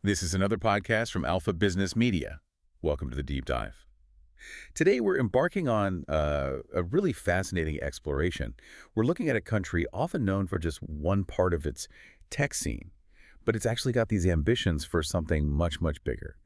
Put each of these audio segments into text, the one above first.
This is another podcast from Alpha Business Media. Welcome to the Deep Dive. Today, we're embarking on a really fascinating exploration. We're looking at a country often known for just one part of its tech scene, but it's actually got these ambitions for something much, much bigger.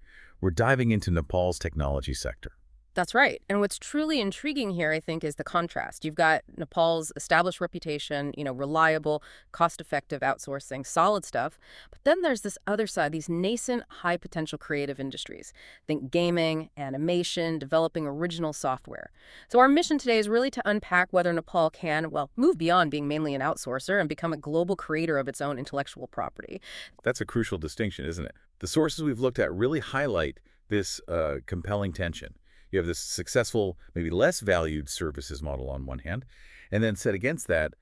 We're diving into Nepal's technology sector. That's right. And what's truly intriguing here, I think, is the contrast. You've got Nepal's established reputation, reliable, cost-effective outsourcing, solid stuff. But then there's this other side, these nascent, high-potential creative industries. Think gaming, animation, developing original software. So our mission today is really to unpack whether Nepal can, move beyond being mainly an outsourcer and become a global creator of its own intellectual property. That's a crucial distinction, isn't it? The sources we've looked at really highlight this compelling tension. You have this successful, maybe less valued services model on one hand, and then set against that,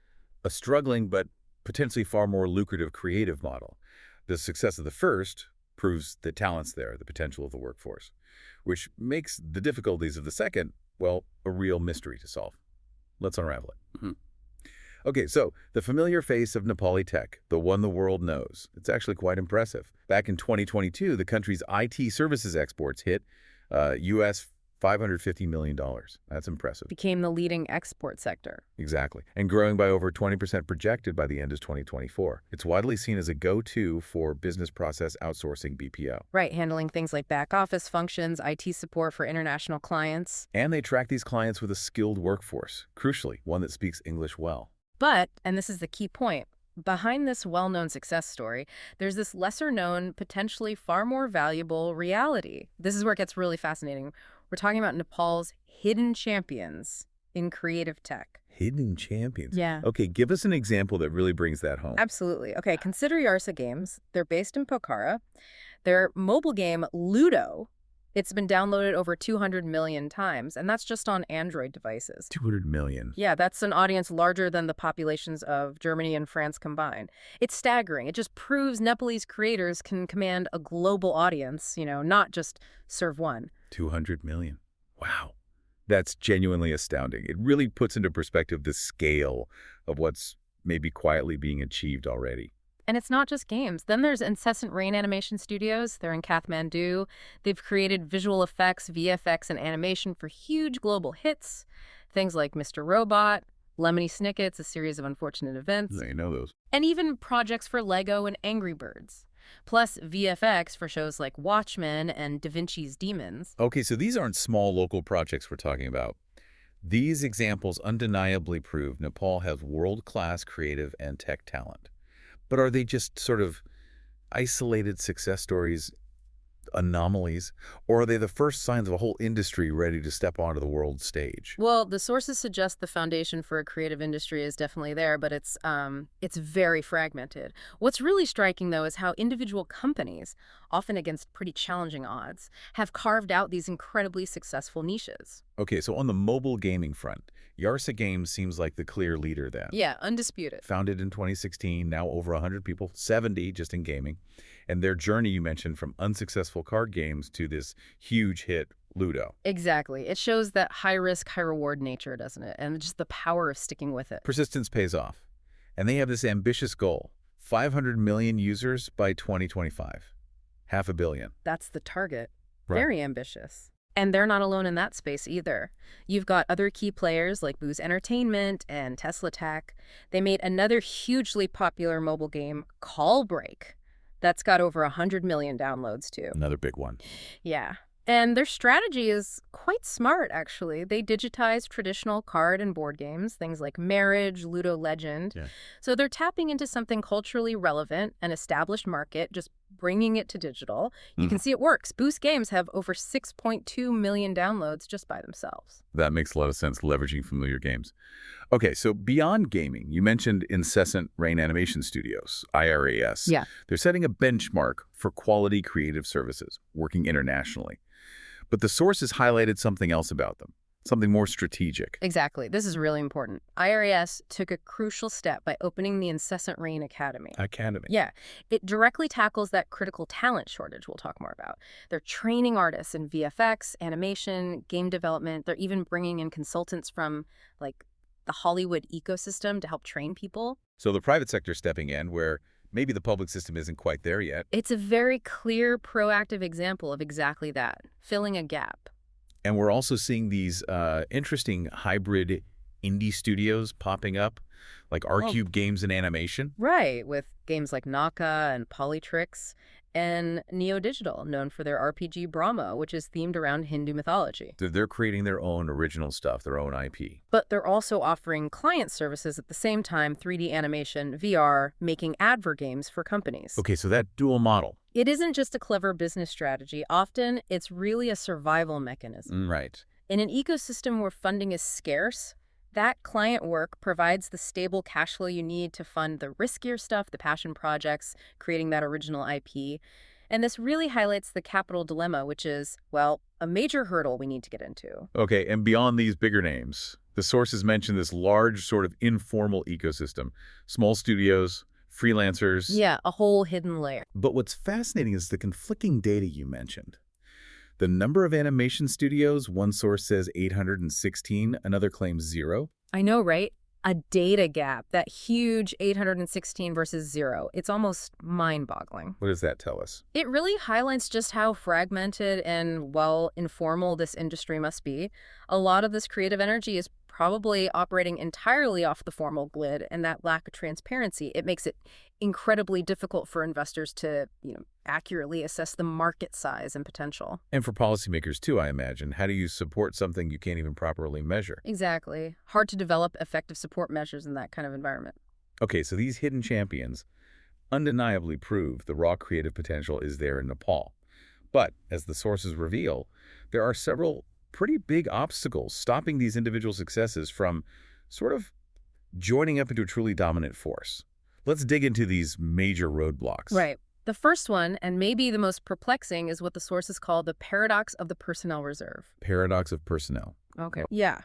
a struggling but potentially far more lucrative creative model. The success of the first proves the talent's there, the potential of the workforce, which makes the difficulties of the second, well, a real mystery to solve. Let's unravel it. Okay, so the familiar face of Nepali tech, the one the world knows, it's actually quite impressive. Back in 2022, the country's IT services exports hit U.S. $550 million. That's impressive. Became the leading export sector. Exactly. And growing by over 20% projected by the end of 2024. It's widely seen as a go-to for business process outsourcing BPO. Right, handling things like back office functions, IT support for international clients. And they track these clients with a skilled workforce, crucially, one that speaks English well. But, and this is the key point, behind this well-known success story, there's this lesser-known, potentially far more valuable reality. This is where it gets really fascinating. We're talking about Nepal's hidden champions in creative tech. Hidden champions? Yeah. Okay, give us an example that really brings that home. Absolutely. Okay, consider Yarsa Games. They're based in Pokhara. Their mobile game, Ludo, it's been downloaded over 200 million times, and that's just on Android devices. 200 million. Yeah, that's an audience larger than the populations of Germany and France combined. It's staggering. It just proves Nepalese creators can command a global audience, not just serve one. 200 million. Wow. That's genuinely astounding. It really puts into perspective the scale of what's maybe quietly being achieved already. And it's not just games. Then there's Incessant Rain Animation Studios. They're in Kathmandu. They've created visual effects, VFX, and animation for huge global hits. Things like Mr. Robot, Lemony Snicket's A Series of Unfortunate Events. I know those. And even projects for Lego and Angry Birds. Plus VFX for shows like Watchmen and Da Vinci's Demons. Okay, so these aren't small local projects we're talking about. These examples undeniably prove Nepal has world-class creative and tech talent. But are they just sort of isolated success stories, anomalies, or are they the first signs of a whole industry ready to step onto the world stage? Well, the sources suggest the foundation for a creative industry is definitely there, but it's very fragmented. What's really striking, though, is how individual companies, often against pretty challenging odds, have carved out these incredibly successful niches. Okay, so on the mobile gaming front, Yarsa Games seems like the clear leader then. Yeah, undisputed. Founded in 2016, now over 100 people, 70 just in gaming. And their journey you mentioned from unsuccessful card games to this huge hit, Ludo. Exactly. It shows that high-risk, high-reward nature, doesn't it? And just the power of sticking with it. Persistence pays off. And they have this ambitious goal, 500 million users by 2025. 500 million. That's the target. Right. Very ambitious. And they're not alone in that space either. You've got other key players like Booz Entertainment and Tesla Tech. They made another hugely popular mobile game, Call Break. That's got over 100 million downloads, too. Another big one. Yeah. And their strategy is quite smart, actually. They digitize traditional card and board games, things like Marriage, Ludo Legend. Yeah. So they're tapping into something culturally relevant, an established market, just bringing it to digital. You can see it works. Boost Games have over 6.2 million downloads just by themselves. That makes a lot of sense, leveraging familiar games. Okay, so beyond gaming, you mentioned Incessant Rain Animation Studios, IRAS. Yeah. They're setting a benchmark for quality creative services, working internationally. But the sources highlighted something else about them, something more strategic. Exactly. This is really important. IRAS took a crucial step by opening the Incessant Rain Academy. Yeah. It directly tackles that critical talent shortage we'll talk more about. They're training artists in VFX, animation, game development. They're even bringing in consultants from, like, the Hollywood ecosystem to help train people. So the private sector stepping in where Maybe the public system isn't quite there yet. It's a very clear, proactive example of exactly that, filling a gap. And we're also seeing these interesting hybrid indie studios popping up, like Oh, R-Cube Games and Animation. right, with games like Naka and Polytrix, and Neo Digital, known for their RPG Brahma, which is themed around Hindu mythology. They're creating their own original stuff, their own IP. But they're also offering client services at the same time, 3D animation, VR, making advert games for companies. Okay, so that dual model. It isn't just a clever business strategy. Often, it's really a survival mechanism. Right. In an ecosystem where funding is scarce, that client work provides the stable cash flow you need to fund the riskier stuff, the passion projects, creating that original IP. And this really highlights the capital dilemma, which is, well, a major hurdle we need to get into. Okay, and beyond these bigger names, the sources mention this large sort of informal ecosystem, small studios, freelancers. Yeah, a whole hidden layer. But what's fascinating is the conflicting data you mentioned. The number of animation studios, one source says 816, another claims 0. I know, right? A data gap, that huge 816 versus 0. It's almost mind-boggling. What does that tell us? It really highlights just how fragmented and, well, informal this industry must be. A lot of this creative energy is probably operating entirely off the formal grid, and that lack of transparency, it makes it incredibly difficult for investors to, accurately assess the market size and potential. And for policymakers too, I imagine. How do you support something you can't even properly measure? Exactly. Hard to develop effective support measures in that kind of environment. Okay, so these hidden champions undeniably prove the raw creative potential is there in Nepal. But, as the sources reveal, there are several pretty big obstacles stopping these individual successes from sort of joining up into a truly dominant force. Let's dig into these major roadblocks. Right. The first one, and maybe the most perplexing, is what the sources call the paradox of the personnel reserve. Paradox of personnel. Okay. Yeah.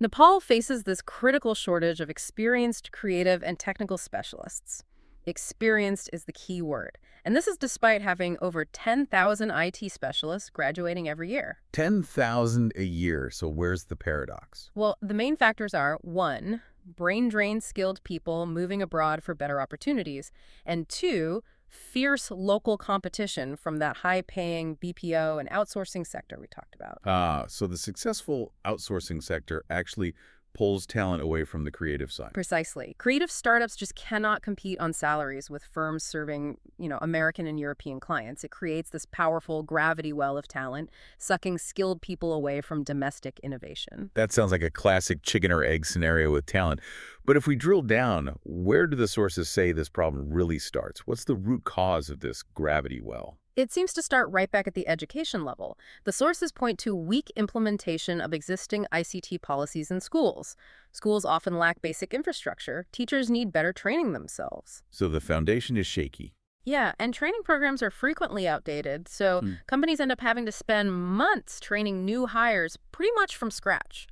Nepal faces this critical shortage of experienced, creative, and technical specialists. Experienced is the key word. And this is despite having over 10,000 IT specialists graduating every year. 10,000 a year, so where's the paradox? Well, the main factors are, 1, brain-drained skilled people moving abroad for better opportunities, and 2, fierce local competition from that high-paying BPO and outsourcing sector we talked about. So the successful outsourcing sector actually pulls talent away from the creative side. Precisely. Creative startups just cannot compete on salaries with firms serving, American and European clients. It creates this powerful gravity well of talent, sucking skilled people away from domestic innovation. That sounds like a classic chicken or egg scenario with talent. But if we drill down, where do the sources say this problem really starts? What's the root cause of this gravity well? It seems to start right back at the education level. The sources point to weak implementation of existing ICT policies in schools. Schools often lack basic infrastructure. Teachers need better training themselves. So the foundation is shaky. Yeah, and training programs are frequently outdated, so companies end up having to spend months training new hires pretty much from scratch.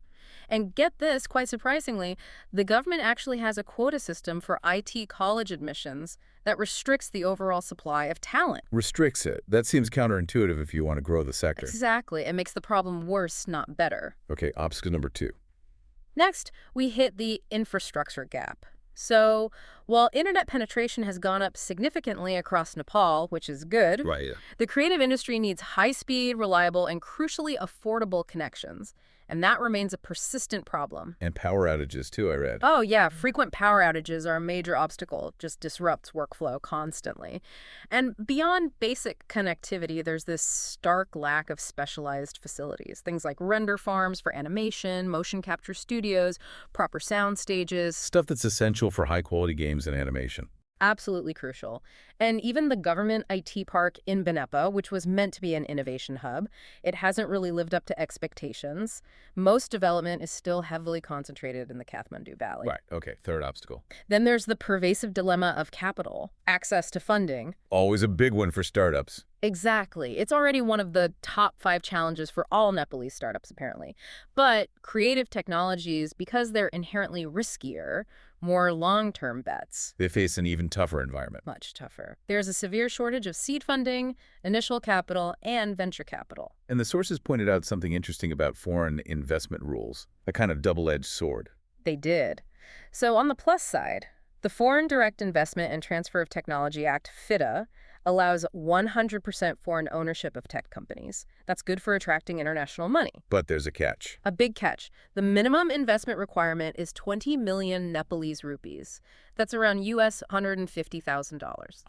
And get this, quite surprisingly, the government actually has a quota system for IT college admissions that restricts the overall supply of talent. Restricts it. That seems counterintuitive if you want to grow the sector. Exactly. It makes the problem worse, not better. Okay, obstacle number 2. Next, we hit the infrastructure gap. So, while internet penetration has gone up significantly across Nepal, which is good, Right. the creative industry needs high-speed, reliable, and crucially affordable connections. And that remains a persistent problem. And power outages too, I read. Oh, yeah. Frequent power outages are a major obstacle. It just disrupts workflow constantly. And beyond basic connectivity, there's this stark lack of specialized facilities. Things like render farms for animation, motion capture studios, proper sound stages. Stuff that's essential for high-quality games and animation. Absolutely crucial. And even the government IT park in Benepa, which was meant to be an innovation hub, it hasn't really lived up to expectations. Most development is still heavily concentrated in the Kathmandu Valley. Right, okay, third obstacle. Then there's the pervasive dilemma of capital, access to funding. Always a big one for startups. Exactly. It's already one of the top 5 challenges for all Nepalese startups, apparently. But creative technologies, because they're inherently riskier, more long-term bets. They face an even tougher environment. Much tougher. There's a severe shortage of seed funding, initial capital, and venture capital. And the sources pointed out something interesting about foreign investment rules, a kind of double-edged sword. They did. So on the plus side, The Foreign Direct Investment and Transfer of Technology Act, FDTA, allows 100% foreign ownership of tech companies. That's good for attracting international money. But there's a catch. A big catch. The minimum investment requirement is 20 million Nepalese rupees. That's around US $150,000.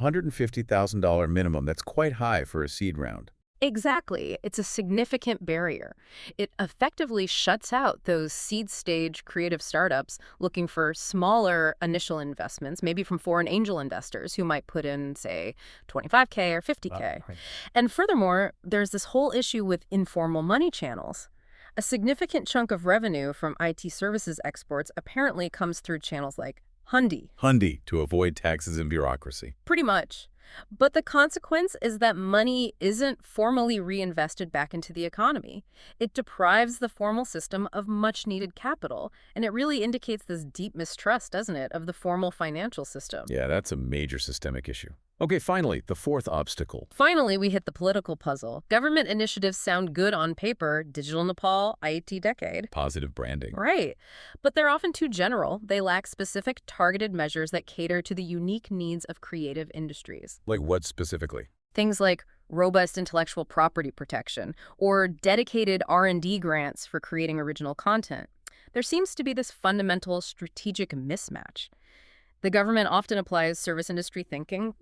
$150,000 minimum. That's quite high for a seed round. Exactly. It's a significant barrier. It effectively shuts out those seed stage creative startups looking for smaller initial investments, maybe from foreign angel investors who might put in, say, 25K or 50K. Right. And furthermore, there's this whole issue with informal money channels. A significant chunk of revenue from IT services exports apparently comes through channels like Hundi, to avoid taxes and bureaucracy. Pretty much. But the consequence is that money isn't formally reinvested back into the economy. It deprives the formal system of much-needed capital, and it really indicates this deep mistrust, doesn't it, of the formal financial system. Yeah, that's a major systemic issue. Okay, finally, the fourth obstacle. Finally, we hit the political puzzle. Government initiatives sound good on paper, Digital Nepal, IET Decade. Positive branding. Right. But they're often too general. They lack specific targeted measures that cater to the unique needs of creative industries. Like what specifically? Things like robust intellectual property protection or dedicated R&D grants for creating original content. There seems to be this fundamental strategic mismatch. The government often applies service industry thinking,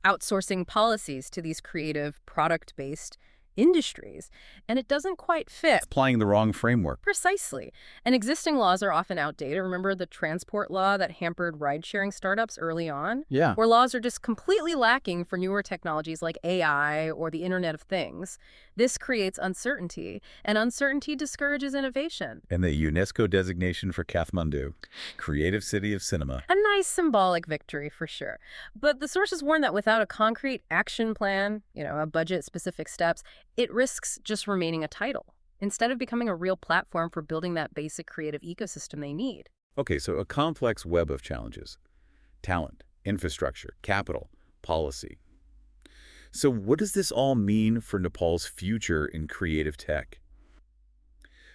outsourcing policies to these creative, product-based industries, and it doesn't quite fit. Applying the wrong framework. Precisely. And existing laws are often outdated. Remember the transport law that hampered ride-sharing startups early on? Yeah. Where laws are just completely lacking for newer technologies like AI or the Internet of Things. This creates uncertainty, and uncertainty discourages innovation. And the UNESCO designation for Kathmandu, Creative City of Cinema. A nice symbolic victory for sure. But the sources warn that without a concrete action plan, a budget, specific steps, it risks just remaining a title instead of becoming a real platform for building that basic creative ecosystem they need. Okay, so a complex web of challenges. Talent, infrastructure, capital, policy. So what does this all mean for Nepal's future in creative tech?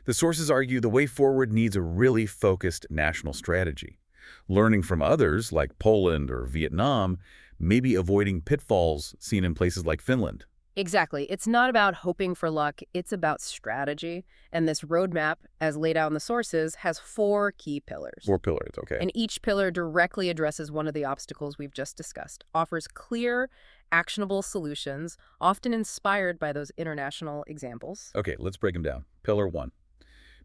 The sources argue the way forward needs a really focused national strategy. Learning from others, like Poland or Vietnam, maybe avoiding pitfalls seen in places like Finland. Exactly. It's not about hoping for luck. It's about strategy. And this roadmap, as laid out in the sources, has 4 key pillars. 4 pillars, okay. And each pillar directly addresses one of the obstacles we've just discussed, offers clear, actionable solutions, often inspired by those international examples. Okay, let's break them down. Pillar 1,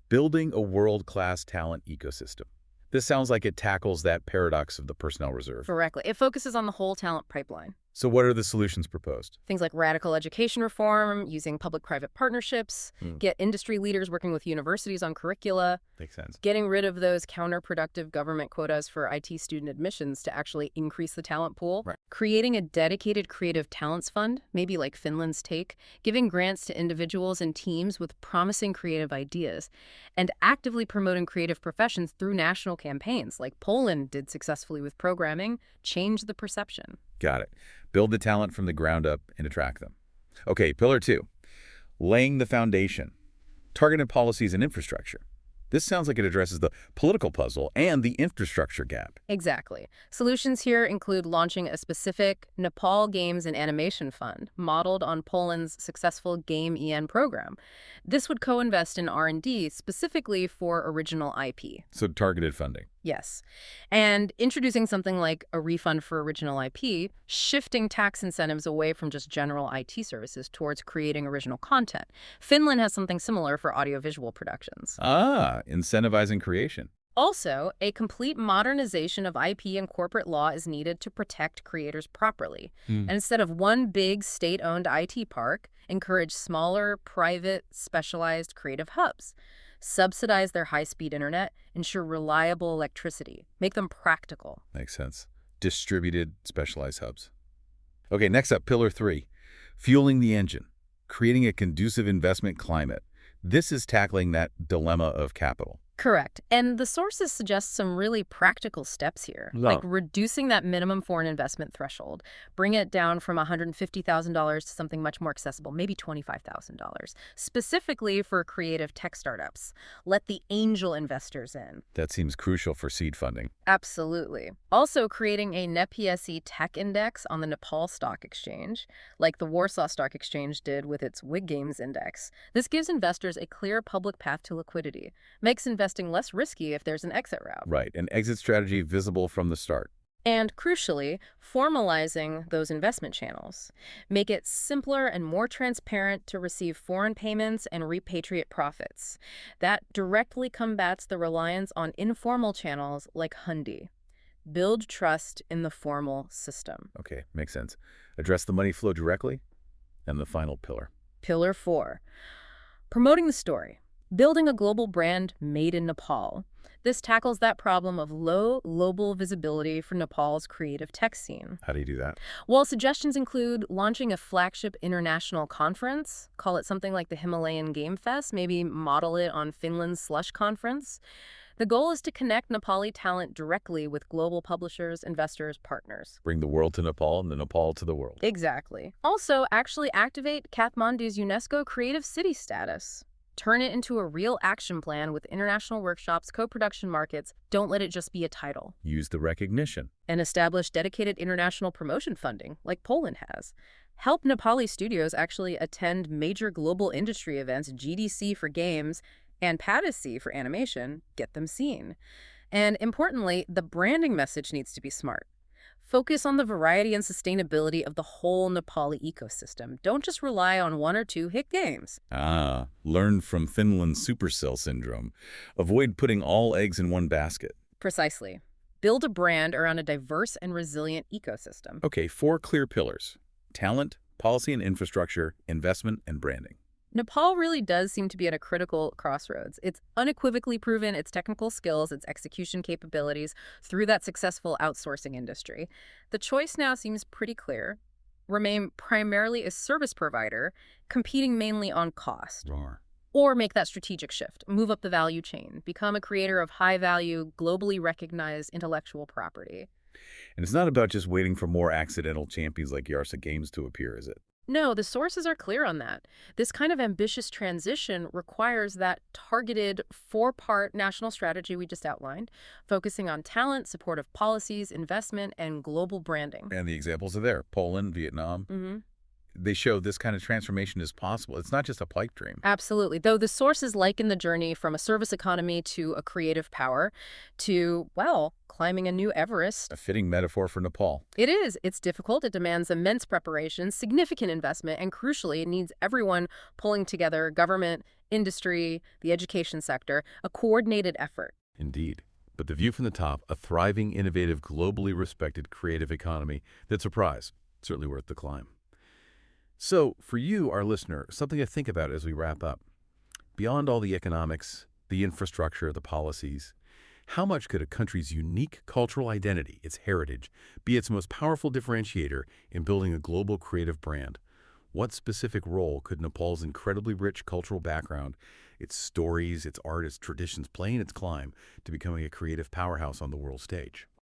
building a world-class talent ecosystem. This sounds like it tackles that paradox of the personnel reserve. Correctly. It focuses on the whole talent pipeline. So what are the solutions proposed? Things like radical education reform, using public-private partnerships, get industry leaders working with universities on curricula, Makes sense. getting rid of those counterproductive government quotas for IT student admissions to actually increase the talent pool, Right. creating a dedicated creative talents fund, maybe like Finland's take, giving grants to individuals and teams with promising creative ideas, and actively promoting creative professions through national campaigns like Poland did successfully with programming, change the perception. Got it. Build the talent from the ground up and attract them. Okay, pillar 2, laying the foundation. Targeted policies and infrastructure. This sounds like it addresses the political puzzle and the infrastructure gap. Exactly. Solutions here include launching a specific Nepal Games and Animation Fund, modeled on Poland's successful Game EN program. This would co-invest in R&D specifically for original IP. So targeted funding. Yes. And introducing something like a refund for original IP, shifting tax incentives away from just general IT services towards creating original content. Finland has something similar for audiovisual productions. Ah, incentivizing creation. Also, a complete modernization of IP and corporate law is needed to protect creators properly. And instead of one big state-owned IT park, encourage smaller, private, specialized creative hubs. Subsidize their high-speed internet, ensure reliable electricity, make them practical. Makes sense. Distributed, specialized hubs. Okay, next up, pillar 3, fueling the engine, creating a conducive investment climate. This is tackling that dilemma of capital. Correct. And the sources suggest some really practical steps here, like No. reducing that minimum foreign investment threshold. Bring it down from $150,000 to something much more accessible, maybe $25,000, specifically for creative tech startups. Let the angel investors in. That seems crucial for seed funding. Absolutely. Also, creating a NEPSE tech index on the Nepal Stock Exchange, like the Warsaw Stock Exchange did with its WIG Games Index. This gives investors a clear public path to liquidity, makes investing less risky if there's an exit route. Right, an exit strategy visible from the start. And crucially, formalizing those investment channels. Make it simpler and more transparent to receive foreign payments and repatriate profits. That directly combats the reliance on informal channels like Hundi. Build trust in the formal system. Okay, makes sense. Address the money flow directly, and the final pillar. Pillar 4. Promoting the story. Building a global brand made in Nepal. This tackles that problem of low global visibility for Nepal's creative tech scene. How do you do that? Well, suggestions include launching a flagship international conference, call it something like the Himalayan Game Fest, maybe model it on Finland's Slush Conference. The goal is to connect Nepali talent directly with global publishers, investors, partners. Bring the world to Nepal and the Nepal to the world. Exactly. Also, actually activate Kathmandu's UNESCO Creative City status. Turn it into a real action plan with international workshops, co-production markets. Don't let it just be a title. Use the recognition. And establish dedicated international promotion funding, like Poland has. Help Nepali studios actually attend major global industry events, GDC for games and PADIC for animation. Get them seen. And importantly, the branding message needs to be smart. Focus on the variety and sustainability of the whole Nepali ecosystem. Don't just rely on one or two hit games. Learn from Finland's supercell syndrome. Avoid putting all eggs in one basket. Precisely. Build a brand around a diverse and resilient ecosystem. Okay, 4 clear pillars. Talent, policy and infrastructure, investment, and branding. Nepal really does seem to be at a critical crossroads. It's unequivocally proven its technical skills, its execution capabilities through that successful outsourcing industry. The choice now seems pretty clear. Remain primarily a service provider, competing mainly on cost. Or make that strategic shift, move up the value chain, become a creator of high-value, globally recognized intellectual property. And it's not about just waiting for more accidental champions like Yarsa Games to appear, is it? No, the sources are clear on that. This kind of ambitious transition requires that targeted 4-part national strategy we just outlined, focusing on talent, supportive policies, investment, and global branding. And the examples are there. Poland, Vietnam. They show this kind of transformation is possible. It's not just a pipe dream. Absolutely. Though the sources liken the journey from a service economy to a creative power to, well, climbing a new Everest. A fitting metaphor for Nepal. It is. It's difficult. It demands immense preparation, significant investment, and crucially, it needs everyone pulling together, government, industry, the education sector, a coordinated effort. Indeed. But the view from the top, a thriving, innovative, globally respected creative economy that's a prize. Certainly worth the climb. So, for you, our listener, something to think about as we wrap up. Beyond all the economics, the infrastructure, the policies, how much could a country's unique cultural identity, its heritage, be its most powerful differentiator in building a global creative brand? What specific role could Nepal's incredibly rich cultural background, its stories, its art, its traditions play in its climb to becoming a creative powerhouse on the world stage?